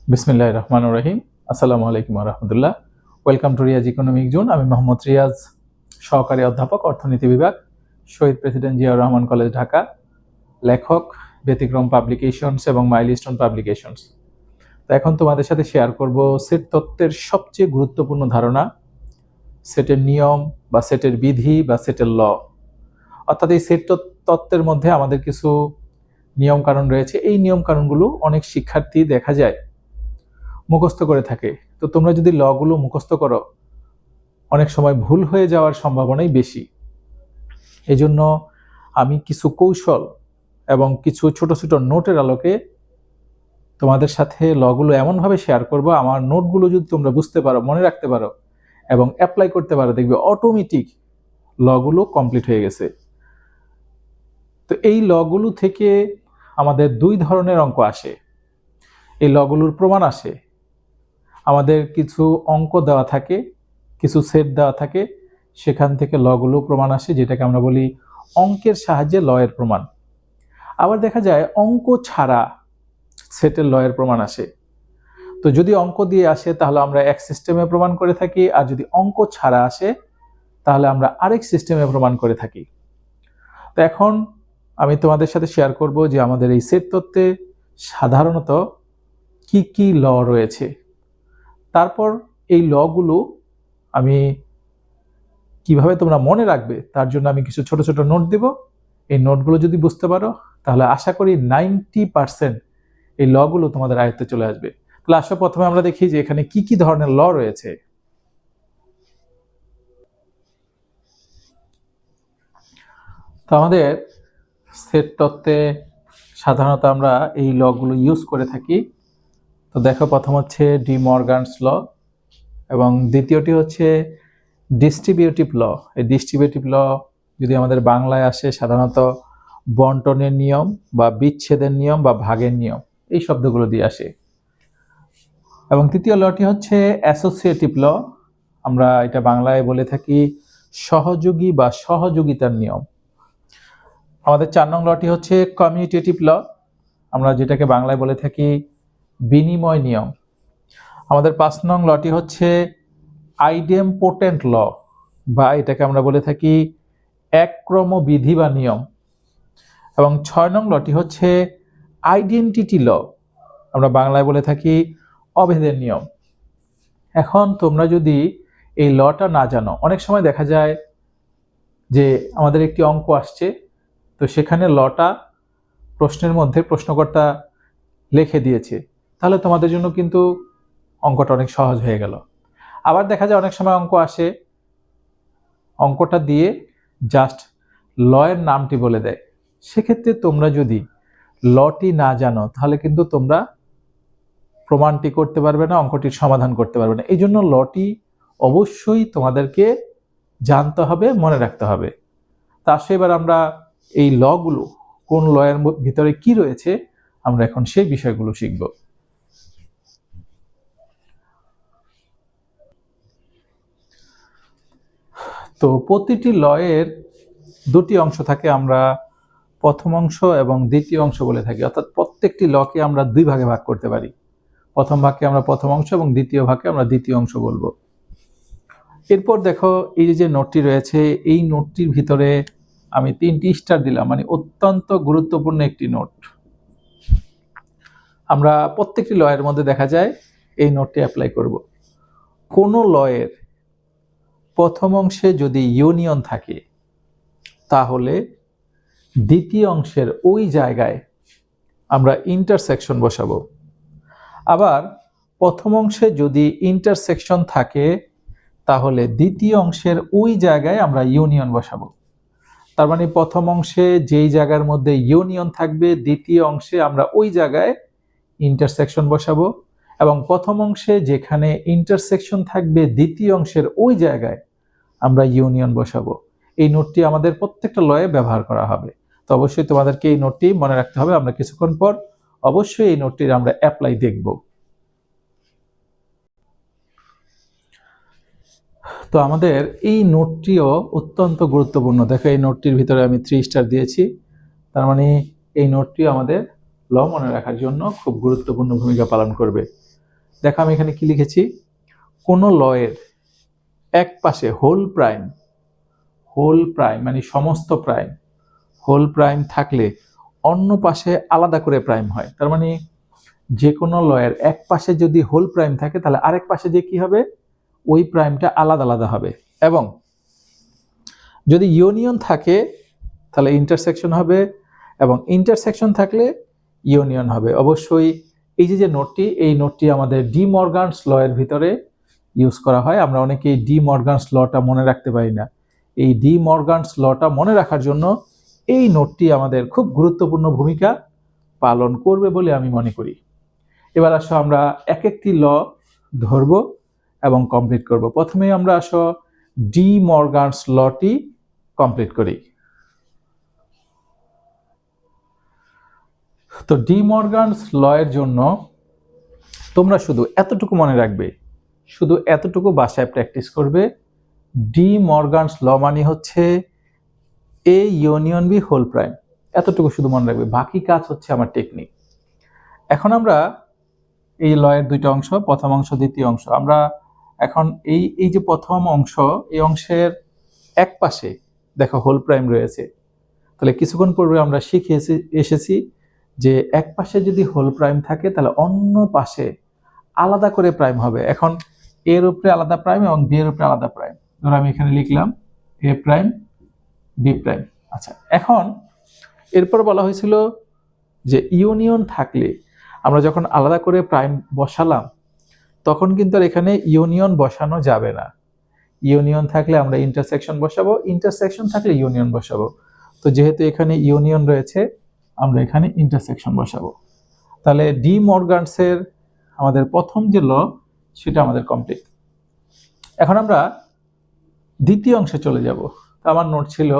বিসমিল্লাহির রহমানির রহিম। আসসালামু আলাইকুম ওয়া রাহমাতুল্লাহ। Welcome to Riaz economic zone. আমি মোহাম্মদ রিয়াজ, সহকারী অধ্যাপক, অর্থনীতি বিভাগ, শহীদ প্রেসিডেন্ট জিয়াউর রহমান কলেজ, ঢাকা। লেখক ব্যতিক্রম পাবলিকেশনস এবং মাইলস্টোন পাবলিকেশনস। তো এখন তোমাদের সাথে শেয়ার করব সেট তত্ত্বের সবচেয়ে গুরুত্বপূর্ণ ধারণা, সেটের নিয়ম বা সেটের বিধি বা সেটের ল। অর্থাৎ এই সেট তত্ত্বের মধ্যে আমাদের কিছু নিয়ম কানুন রয়েছে। এই নিয়ম কানুনগুলো অনেক শিক্ষার্থী দেখা যায় মুখস্থ করে থাকে। তো তোমরা যদি লগুলো মুখস্থ করো, অনেক সময় ভুল হয়ে যাওয়ার সম্ভাবনাই বেশি। এই জন্য আমি কিছু কৌশল এবং কিছু ছোট ছোট নোটের আলোকে তোমাদের সাথে লগুলো এমনভাবে শেয়ার করব, আমার নোটগুলো যদি তোমরা বুঝতে পারো, মনে রাখতে পারো এবং অ্যাপ্লাই করতে পারো, দেখবে অটোমেটিক লগুলো কমপ্লিট হয়ে গেছে। তো এই লগুলো থেকে আমাদের দুই ধরনের অঙ্ক আসে। এই লগুলোর প্রমাণ আসে। আমাদের কিছু অঙ্ক দেওয়া থাকে, কিছু সেট দেওয়া থাকে, সেখান থেকে লগুলো প্রমাণ আসে, যেটাকে আমরা বলি অঙ্কের সাহায্যে লয়ের প্রমাণ। আবার দেখা যায় অঙ্ক ছাড়া সেটের লয়ের প্রমাণ আসে। তো যদি অঙ্ক দিয়ে আসে তাহলে আমরা এক সিস্টেমে প্রমাণ করে থাকি, আর যদি অঙ্ক ছাড়া আসে তাহলে আমরা আরেক সিস্টেমে প্রমাণ করে থাকি। তো এখন আমি তোমাদের সাথে শেয়ার করব যে আমাদের এই সেট তত্ত্বে সাধারণত কি কি ল রয়েছে। তারপর এই লগুলো আমি কিভাবে তোমরা মনে রাখবে তার জন্য আমি কিছু ছোট ছোট নোট দেব। এই নোটগুলো যদি বুঝতে পারো তাহলে আশা করি 90% এই লগুলো তোমাদের আয়ত্তে চলে আসবে। তাহলে আসো প্রথমে আমরা দেখি যে এখানে কি কি ধরনের ল রয়েছে। তো আমাদের সেট তত্ত্বে সাধারণত আমরা এই লগুলো ইউজ করে থাকি। তো দেখো, প্রথম হচ্ছে ডি মর্গানস ল এবং দ্বিতীয়টি হচ্ছে ডিস্ট্রিবিউটিভ ল। এই ডিস্ট্রিবিউটিভ ল যদি আমাদের বাংলায় আসে সাধারণত বন্টনের নিয়ম বা বিচ্ছেদের নিয়ম বা ভাগের নিয়ম, এই শব্দগুলো দিয়ে আসে। এবং তৃতীয় লটি হচ্ছে অ্যাসোসিয়েটিভ ল। আমরা এটা বাংলায় বলে থাকি সহযোগী বা সহযোগিতার নিয়ম। আমাদের 4 নং লটি হচ্ছে কমিউটেটিভ ল, আমরা যেটাকে বাংলায় বলে থাকি বিনিময় নিয়ম। আমাদের 5 নং লটি হচ্ছে আইডেমপোটেন্ট ল, বা এটাকে আমরা বলে থাকি একক্রম বিধি বা নিয়ম। এবং 6 নং লটি হচ্ছে আইডেন্টিটি ল, আমরা বাংলায় বলে থাকি অভেদের নিয়ম। এখন তোমরা যদি এই লটা না জানো, অনেক সময় দেখা যায় যে আমাদের একটি অঙ্ক আসছে, তো সেখানে লটা প্রশ্নের মধ্যে প্রশ্নকর্তা লিখে দিয়েছে, তাহলে তোমাদের জন্য কিন্তু অঙ্কটা অনেক সহজ হয়ে গেল। আবার দেখা যায় অনেক সময় অঙ্ক আসে, অঙ্কটা দিয়ে জাস্ট লয়ের নামটি বলে দেয়। সেক্ষেত্রে তোমরা যদি লটি না জানো তাহলে কিন্তু তোমরা প্রমাণটি করতে পারবে না, অঙ্কটির সমাধান করতে পারবে না। এই জন্য লটি অবশ্যই তোমাদেরকে জানতে হবে, মনে রাখতে হবে। তা আসলে এবার আমরা এই লগুলো, কোন লয়ের ভিতরে কি রয়েছে, আমরা এখন সেই বিষয়গুলো শিখব। তো প্রতিটি লয়ের দুটি অংশ থাকে, আমরা প্রথম অংশ এবং দ্বিতীয় অংশ বলে থাকি। অর্থাৎ প্রত্যেকটি লকে আমরা দুই ভাগে ভাগ করতে পারি। প্রথম ভাগকে আমরা প্রথম অংশ এবং দ্বিতীয় ভাগকে আমরা দ্বিতীয় অংশ বলবো। এরপর দেখো, এই যে নোটটি রয়েছে, এই নোটটির ভিতরে আমি 3টি স্টার দিলাম, মানে অত্যন্ত গুরুত্বপূর্ণ একটি নোট। আমরা প্রত্যেকটি লয়ের মধ্যে দেখা যায় এই নোটটি অ্যাপ্লাই করব। কোন লয়ের প্রথম অংশে যদি ইউনিয়ন থাকে তাহলে দ্বিতীয় অংশের ওই জায়গায় আমরা ইন্টারসেকশন বসাবো। আবার প্রথম অংশে যদি ইন্টারসেকশন থাকে তাহলে দ্বিতীয় অংশের ওই জায়গায় আমরা ইউনিয়ন বসাবো। তার মানে প্রথম অংশে যেই জায়গার মধ্যে ইউনিয়ন থাকবে, দ্বিতীয় অংশে আমরা ওই জায়গায় ইন্টারসেকশন বসাবো, এবং প্রথম অংশে যেখানে ইন্টারসেকশন থাকবে দ্বিতীয় অংশের ওই জায়গায় আমরা ইউনিয়ন বসাবো। এই নোটটি আমাদের প্রত্যেকটা লয়ে ব্যবহার করা হবে। তো অবশ্যই তোমাদেরকে এই নোটটি মনে রাখতে হবে। আমরা কিছুক্ষণ পর অবশ্যই এই নোটটির আমরা অ্যাপ্লাই দেখব। তো আমাদের এই নোটটিও অত্যন্ত গুরুত্বপূর্ণ। দেখো, এই নোটটির ভিতরে আমি 3 স্টার দিয়েছি, তার মানে এই নোটটিও আমাদের ল মনে রাখার জন্য খুব গুরুত্বপূর্ণ ভূমিকা পালন করবে। দেখো আমি এখানে কি লিখেছি, কোন লয়ের এক পাশে হোল প্রাইম মানে সমস্ত প্রাইম, হোল প্রাইম থাকলে অন্য পাশে আলাদা করে প্রাইম হয়। তার মানে যে কোনো লয়ের এক পাশে যদি হোল প্রাইম থাকে তাহলে আরেক পাশে যে কি হবে, ওই প্রাইমটা আলাদা আলাদা হবে। এবং যদি ইউনিয়ন থাকে তাহলে ইন্টারসেকশন হবে, এবং ইন্টারসেকশন থাকলে ইউনিয়ন হবে। অবশ্যই এই যে নোটটি, এই নোটটি আমাদের ডি মর্গানস ল এর ভিতরে ইউজ করা হয়। আমরা অনেকেই ডি মর্গানস লটা মনে রাখতে পারি না। এই ডি মর্গানস লটা মনে রাখার জন্য এই নোটটি আমাদের খুব গুরুত্বপূর্ণ ভূমিকা পালন করবে বলে আমি মনে করি। এবার আসো আমরা এক একটি ল ধরব এবং কমপ্লিট করব। প্রথমে আমরা আসো ডি মর্গানস লটি কমপ্লিট করি। তো ডি মর্গানস ল এর জন্য তোমরা শুধু এতটুকু মনে রাখবে, শুধু এতটুকু বাসায় প্র্যাকটিস করবে। ডি মর্গানস ল মানে হচ্ছে A union B whole prime, এতটুকু শুধু মনে রাখবে, বাকি কাজ হচ্ছে আমার টেকনিক। এখন আমরা এই ল এর দুইটা অংশ, প্রথম অংশ দ্বিতীয় অংশ, আমরা এখন এই যে প্রথম অংশ, এই অংশের এক পাশে দেখো হোল প্রাইম রয়েছে। তাহলে কিছুক্ষণ পূর্বে আমরা শিখে এসেছি যে এক পাশে যদি হোল প্রাইম থাকে তাহলে অন্য পাশে আলাদা করে প্রাইম হবে। এখন এর উপরে আলাদা প্রাইম এবং বি এর উপরে আলাদা প্রাইম। ধরো আমি এখানে লিখলাম এ প্রাইম বি প্রাইম। আচ্ছা, এখন এরপর বলা হয়েছিল যে ইউনিয়ন থাকলে, আমরা যখন আলাদা করে প্রাইম বসালাম তখন কিন্তু আর এখানে ইউনিয়ন বসানো যাবে না। ইউনিয়ন থাকলে আমরা ইন্টারসেকশন বসাবো, ইন্টারসেকশন থাকলে ইউনিয়ন বসাবো। তো যেহেতু এখানে ইউনিয়ন রয়েছে আমরা এখানে ইন্টারসেকশন বসাবো। তাহলে ডি মর্গানসের আমাদের প্রথম যে ল সেটা আমাদের কমপ্লিট। এখন আমরা দ্বিতীয় অংশে চলে যাব। আমার নোট ছিল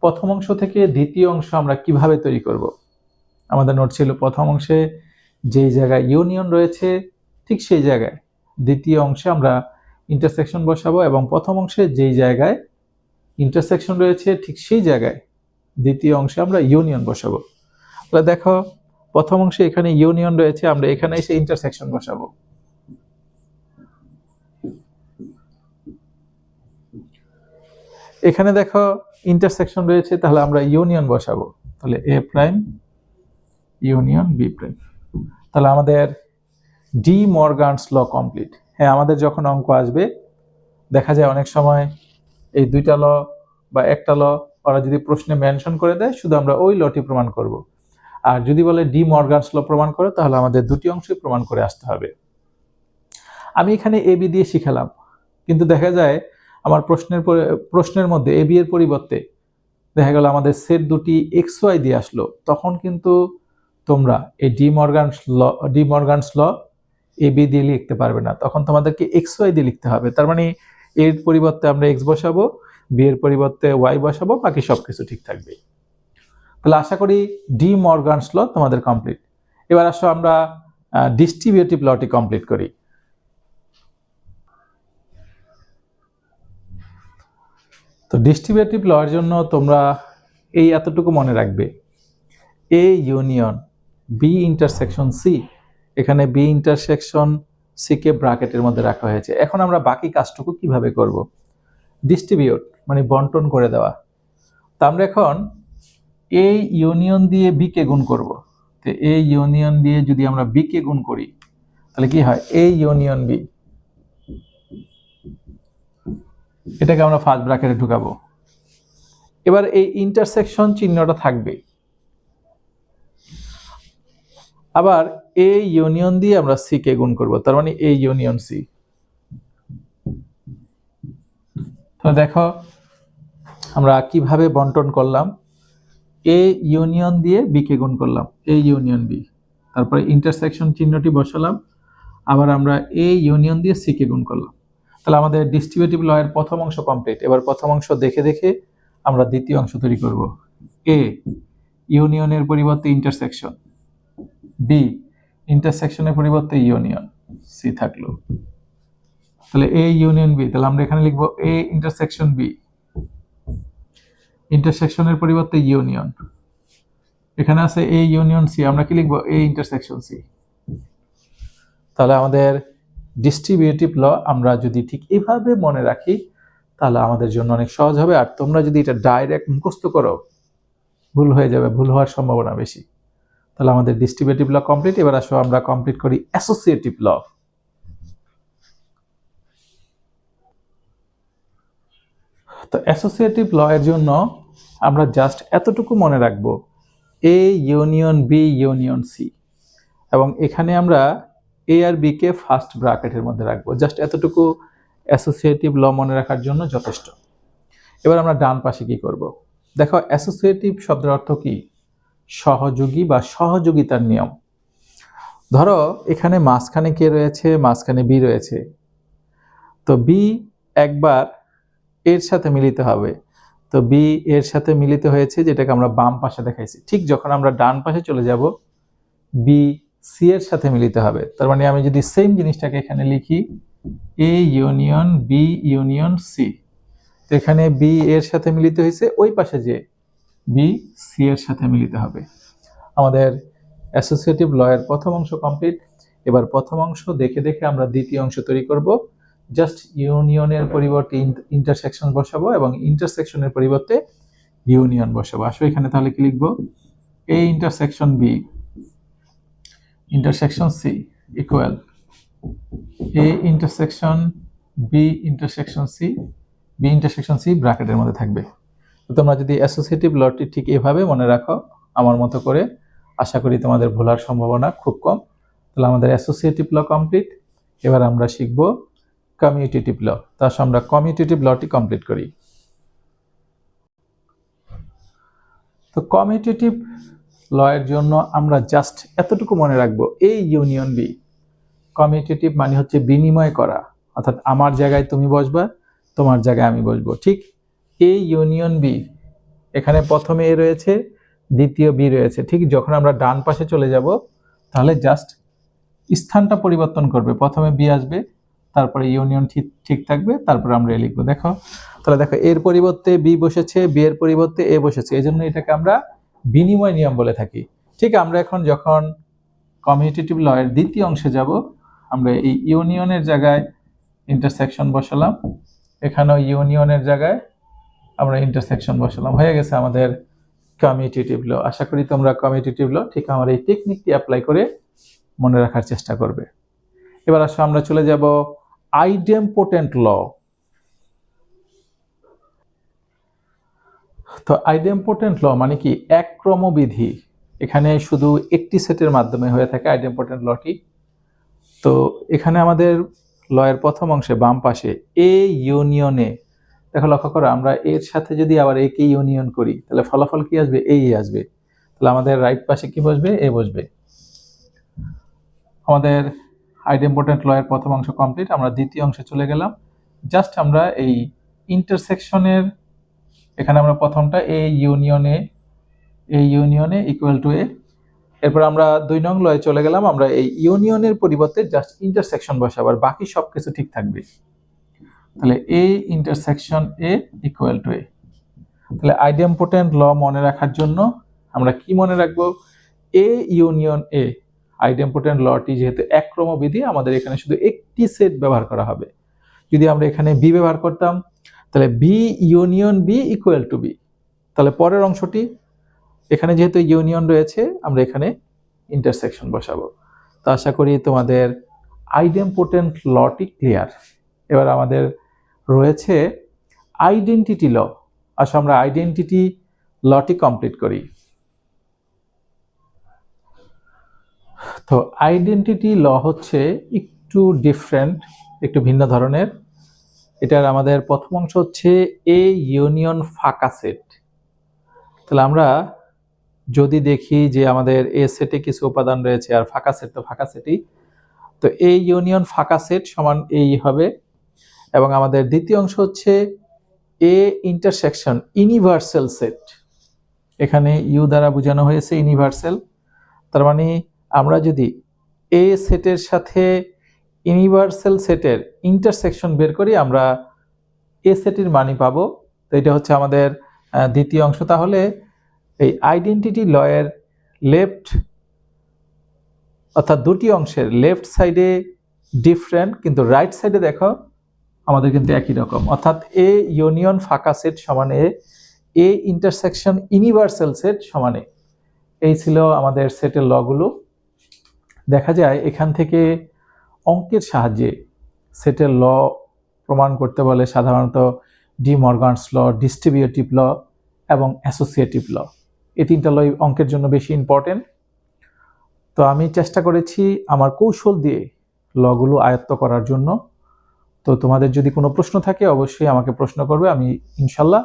প্রথম অংশ থেকে দ্বিতীয় অংশ আমরা কিভাবে তৈরি করব। আমাদের নোট ছিল প্রথম অংশে যেই জায়গায় ইউনিয়ন রয়েছে ঠিক সেই জায়গায় দ্বিতীয় অংশে আমরা ইন্টারসেকশন বসাবো, এবং প্রথম অংশে যেই জায়গায় ইন্টারসেকশন রয়েছে ঠিক সেই জায়গায় দ্বিতীয় অংশে আমরা ইউনিয়ন বসাবো। তাহলে দেখো প্রথম অংশে এখানে ইউনিয়ন রয়েছে, আমরা এখানে এসে ইন্টারসেকশন বসাবো। এখানে দেখো ইন্টারসেকশন রয়েছে, তাহলে আমরা ইউনিয়ন বসাবো। তাহলে এ প্রাইম ইউনিয়ন বি প্রাইম। তাহলে আমাদের ডি মর্গানস ল কমপ্লিট। হ্যাঁ, আমাদের যখন অঙ্ক আসবে দেখা যায় অনেক সময় এই দুইটা ল বা একটা ল ওরা যদি প্রশ্নে মেনশন করে দেয়, শুধু আমরা ওই লটি প্রমাণ করব। আর যদি বলে ডি মর্গানস ল প্রমাণ করো, তাহলে আমাদের দুটি অংশই প্রমাণ করে আসতে হবে। আমি এখানে এ বি দিয়ে শিখালাম, কিন্তু দেখা যায় আমার প্রশ্নের মধ্যে এ বি এর পরিবর্তে দেখা গেল আমাদের সেট দুটি এক্স ওয়াই দিয়ে আসলো, তখন কিন্তু তোমরা এই D Morgan's law A B দিয়ে লিখতে পারবে না, তখন তোমাদেরকে এক্স ওয়াই দিয়ে লিখতে হবে। তার মানে এর পরিবর্তে আমরা এক্স বসাবো, বি এর পরিবর্তে ওয়াই বসাবো, বাকি সবকিছু ঠিক থাকবে। তাহলে আশা করি ডি মর্গানস ল তোমাদের কমপ্লিট। এবার আসো আমরা ডিস্ট্রিবিউটিভ লটি কমপ্লিট করি। তো ডিস্ট্রিবিউটিভ ল এর জন্য তোমরা এই এতটুকু মনে রাখবে, A union B intersection C, এখানে বি ইন্টারসেকশন সি কে ব্র্যাকেটের মধ্যে রাখা হয়েছে। এখন আমরা বাকি কাজটুকু কিভাবে করব? ডিস্ট্রিবিউট মানে বন্টন করে দেওয়া। তা আমরা এখন এ ইউনিয়ন দিয়ে বি কে গুণ করব। তো এ ইউনিয়ন দিয়ে যদি আমরা বি কে গুণ করি তাহলে কি হয়? এ ইউনিয়ন বি, এটাকে আমরা ফার্স্ট ব্র্যাকেটে ঢুকাবো। এবার এই ইন্টারসেকশন চিহ্নটা থাকবে, আবার এ ইউনিয়ন দিয়ে আমরা সি কে গুণ করব, তার মানে এ ইউনিয়ন সি। তাহলে দেখো আমরা কিভাবে বন্টন করলাম, এ ইউনিয়ন দিয়ে বি কে গুণ করলাম, এ ইউনিয়ন বি, তারপরে ইন্টারসেকশন চিহ্নটি বসালাম, আবার আমরা এ ইউনিয়ন দিয়ে সি কে গুণ করলাম। তাহলে আমাদের ডিস্ট্রিবিউটিভ ল এর প্রথম অংশ কমপ্লিট। এবার প্রথম অংশ দেখে দেখে আমরা দ্বিতীয় অংশ তৈরি করব। এ ইউনিয়নের পরিবর্তে ইন্টারসেকশন, বি ইন্টারসেকশনের পরিবর্তে ইউনিয়ন, সি থাকলো। তাহলে এ ইউনিয়ন বি, তাহলে আমরা এখানে লিখবো এ ইন্টারসেকশন বি, ইন্টারসেকশনের পরিবর্তে ইউনিয়ন, এখানে আছে এ ইউনিয়ন সি, আমরা কি লিখবো? A intersection C. তাহলে আমাদের ডিস্ট্রিবিউটিভ ল আমরা যদি ঠিক এভাবে মনে রাখি তাহলে আমাদের জন্য অনেক সহজ হবে। আর তোমরা যদি এটা ডাইরেক্ট মুখস্থ করো ভুল হয়ে যাবে, ভুল হওয়ার সম্ভাবনা বেশি। তাহলে আমাদের ডিস্ট্রিবিউটিভ ল কমপ্লিট। এবার আসো আমরা কমপ্লিট করি অ্যাসোসিয়েটিভ ল। তো অ্যাসোসিয়েটিভ ল এর জন্য আমরা জাস্ট এতটুকু মনে রাখবো A union B union C, এবং এখানে আমরা এ আর বি কে ফার্স্ট ব্র্যাকেটের মধ্যে রাখবো। জাস্ট এতটুকু অ্যাসোসিয়েটিভ ল মনে রাখার জন্য যথেষ্ট। এবার আমরা ডান পাশে কি করব? দেখো অ্যাসোসিয়েটিভ শব্দের অর্থ কি? সহযোগী বা সহযোগিতার নিয়ম। ধরো এখানে মাঝখানে কে রয়েছে? মাঝখানে বি রয়েছে। তো বি একবার এর সাথে মিলিত হবে। তো বি এর সাথে মিলিত হয়েছে, যেটাকে আমরা বাম পাশে দেখাইছি। ঠিক যখন আমরা ডান পাশে চলে যাব বি সি এর সাথে মিলিত হবে। তার মানে আমি যদি সেম জিনিসটাকে এখানে লিখি A union B union C, তো এখানে বি এর সাথে মিলিত হয়েছে, ওই পাশে যে বি সি এর সাথে মিলিত হবে। আমাদের অ্যাসোসিয়েটিভ ল এর প্রথম অংশ কমপ্লিট। এবার প্রথম অংশ দেখে দেখে আমরা দ্বিতীয় অংশ তৈরি করব। জাস্ট ইউনিয়নের পরিবর্তে ইন্টারসেকশন বসাবো এবং ইন্টারসেকশনের পরিবর্তে ইউনিয়ন বসাবো। আসো এখানে তাহলে কি লিখবো? A intersection B intersection C equal A intersection B intersection C, B intersection C ব্র্যাকেটের মধ্যে থাকবে। তো তোমরা যদি অ্যাসোসিয়েটিভ লটি ঠিক এভাবে মনে রাখো আমার মতো করে, আশা করি তোমাদের ভোলার সম্ভাবনা খুব কম। তাহলে আমাদের অ্যাসোসিয়েটিভ ল কমপ্লিট। এবার আমরা শিখব কমিউটেটিভ ল। তো আসলে আমরা কমিউটেটিভ লটি কমপ্লিট করি। তো কমিউটেটিভ ল এর জন্য আমরা জাস্ট এতটুকু মনে রাখবো এ ইউনিয়ন বি। কমিউটেটিভ মানে হচ্ছে বিনিময় করা, অর্থাৎ আমার জায়গায় তুমি বসবা, তোমার জায়গায় আমি বসবো। ঠিক এ ইউনিয়ন বি, এখানে প্রথমে এ রয়েছে, দ্বিতীয় বি রয়েছে। ঠিক যখন আমরা ডান পাশে চলে যাব তাহলে জাস্ট স্থানটা পরিবর্তন করবে, প্রথমে বি আসবে, তারপরে ইউনিয়ন ঠিক থাকবে, তারপরে আমরা এ লিখবো। দেখো তাহলে দেখো এর পরিবর্তে বি বসেছে, বি এর পরিবর্তে এ বসেছে, এই জন্য এটাকে আমরা বিনিময় নিয়ম বলে থাকি। ঠিক আমরা এখন যখন কমিউটেটিভ ল এর দ্বিতীয় অংশে যাব, আমরা এই ইউনিয়নের জায়গায় ইন্টারসেকশন বসালাম, এখানেও ইউনিয়নের জায়গায় আমরা ইন্টারসেকশন বসালাম, হয়ে গেছে আমাদের কমিউটেটিভ ল। আশা করি তোমরা কমিউটেটিভ ল ঠিক আমার এই টেকনিকটি অ্যাপ্লাই করে মনে রাখার চেষ্টা করবে। এবার আসলে আমরা চলে যাব আইডেম্পোটেন্ট ল। তো আইডেম্পোটেন্ট ল মানে কি? একক্রমবিধি। এখানে শুধু একটি সেটের মাধ্যমে হয়ে থাকে আইডেম্পোটেন্ট লটি। তো এখানে আমাদের ল এর প্রথম অংশে বাম পাশে এ ইউনিয়নে, দেখো লক্ষ্য করো আমরা এর সাথে যদি আবার এ কে ইউনিয়ন করি তাহলে ফলাফল কি আসবে? এই আসবে। তাহলে আমাদের রাইট পাশে কি বসবে? এ বসবে। আমাদের আইডেম্পোটেন্ট ল এর প্রথম অংশ কমপ্লিট। আমরা দ্বিতীয় অংশে চলে গেলাম। জাস্ট আমরা এই ইন্টারসেকশনের, এখানে আমরা প্রথমটা এ ইউনিয়নে ইকুয়াল টু এ, এরপর আমরা 2 নং লয়ে চলে গেলাম। আমরা এই ইউনিয়নের পরিবর্তে জাস্ট ইন্টারসেকশন বসাবো, আর বাকি সবকিছু ঠিক থাকবে। তাহলে A intersection A equal to A. তাহলে আইডেম্পোটেন্ট ল মনে রাখার জন্য আমরা কি মনে রাখবো? A union A. আইডেম্পোটেন্ট লটি যেহেতু একক্রমবিধি, আমাদের এখানে শুধু একটি সেট ব্যবহার করা হবে। যদি আমরা এখানে বি ব্যবহার করতাম তাহলে B union B equal to B. তাহলে পরের অংশটি, এখানে যেহেতু ইউনিয়ন রয়েছে আমরা এখানে ইন্টারসেকশন বসাবো। তো আশা করি তোমাদের আইডেম্পোটেন্ট লটি ক্লিয়ার। এবার আমাদের রয়েছে আইডেন্টিটি ল। আসলে আমরা আইডেন্টিটি লটি কমপ্লিট করি। তো আইডেন্টিটি ল হচ্ছে একটু ডিফারেন্ট, একটু ভিন্ন ধরনের। এটার আমাদের প্রথম অংশ হচ্ছে এ ইউনিয়ন ফাঁকা সেট। তাহলে আমরা যদি দেখি যে আমাদের এ সেটে কিছু উপাদান রয়েছে আর ফাঁকা সেট তো ফাঁকা সেটই, তো এ ইউনিয়ন ফাঁকা সেট সমান এই হবে। এবং আমাদের দ্বিতীয় অংশ হচ্ছে এ ইন্টারসেকশন ইউনিভার্সাল সেট। এখানে ইউ দ্বারা বোঝানো হয়েছে ইউনিভার্সাল। তার মানে আমরা যদি এ সেটের সাথে ইউনিভার্সাল সেটের ইন্টারসেকশন বের করি আমরা এ সেটের মানই পাবো। তো এটা হচ্ছে আমাদের দ্বিতীয় অংশ। তাহলে এই আইডেন্টিটি ল এর লেফট অর্থাৎ দুটি অংশের লেফট সাইডে ডিফারেন্ট, কিন্তু রাইট সাইডে দেখো আমাদের কিন্তু একই রকম। অর্থাৎ এ ইউনিয়ন ফাঁকা সেট সমান এ ইন্টারসেকশন ইউনিভার্সাল সেট সমান এ। এই ছিল আমাদের সেটের লগুলো। দেখা যায় এখান থেকে অঙ্কের সাহায্যে সেটের ল প্রমাণ করতে বলে সাধারণত ডি মর্গানস ল, ডিস্ট্রিবিউটিভ ল এবং অ্যাসোসিয়েটিভ ল। এই তিনটা ল অঙ্কের জন্য বেশি ইম্পর্টেন্ট। তো আমি চেষ্টা করেছি আমার কৌশল দিয়ে লগুলো আয়ত্ত করার জন্য। তো তোমাদের যদি কোনো প্রশ্ন থাকে অবশ্যই আমাকে প্রশ্ন করবে। আমি ইনশাল্লাহ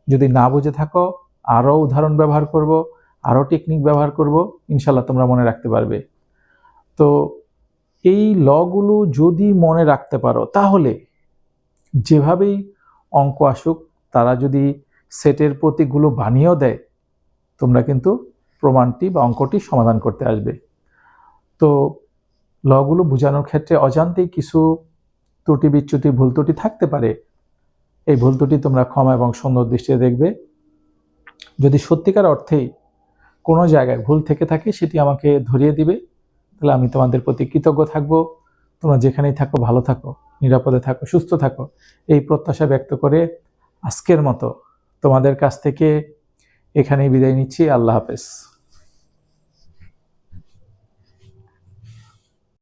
যদি না বুঝে থাকো আরও উদাহরণ ব্যবহার করব, আরও টেকনিক ব্যবহার করব, ইনশাল্লাহ তোমরা মনে রাখতে পারবে। তো এই লগুলো যদি মনে রাখতে পারো তাহলে যেভাবেই অঙ্ক আসুক, তারা যদি সেটের প্রতীকগুলো বানিয়েও দেয়, তোমরা কিন্তু প্রমাণটি বা অঙ্কটি সমাধান করতে আসবে। তো লগুলো বোঝানোর ক্ষেত্রে অজান্তেই কিছু ত্রুটি বিচ্যুতি ভুল ত্রুটি থাকতে পারে। এই ভুল ত্রুটি তোমরা ক্ষমা এবং সুন্দর দৃষ্টিতে দেখবে। যদি সত্যিকার অর্থেই কোনো জায়গায় ভুল থেকে থাকে সেটি আমাকে ধরিয়ে দিবে, তাহলে আমি তোমাদের প্রতি কৃতজ্ঞ থাকবো। তোমরা যেখানেই থাকো ভালো থাকো, নিরাপদে থাকো, সুস্থ থাকো, এই প্রত্যাশা ব্যক্ত করে আজকের মতো তোমাদের কাছ থেকে এখানেই বিদায় নিচ্ছি। আল্লাহ হাফেজ।